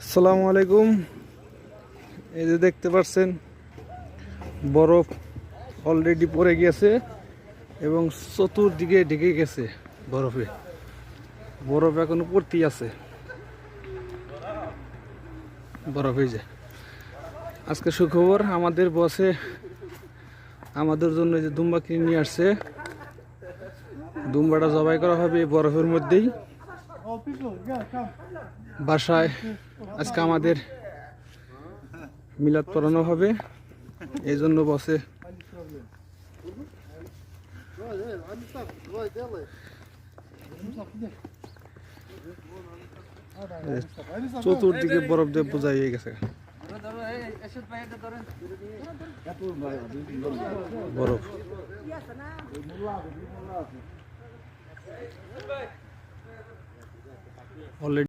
আসসালামু আলাইকুম। এই যে দেখতে পাচ্ছেন বরফ অলরেডি পড়ে গেছে এবং চতুর্দিকে ঢেকে গেছে বরফে। বরফ এখনো পড়তেই আছে। বরফ এই যে আজকে সুখবর, আমাদের বসে আমাদের জন্য যে দুম্বা কিনে নিয়ে আসছে। দুম্বাটা জবাই করা হবে এই বরফের মধ্যেই। বাসায় আজকে আমাদের মিলাদ পড়ানো হবে, এই জন্য বসে চতুর্দিকে বরফ দিয়ে বোঝাই হয়ে গেছে। বরফ অলরেডি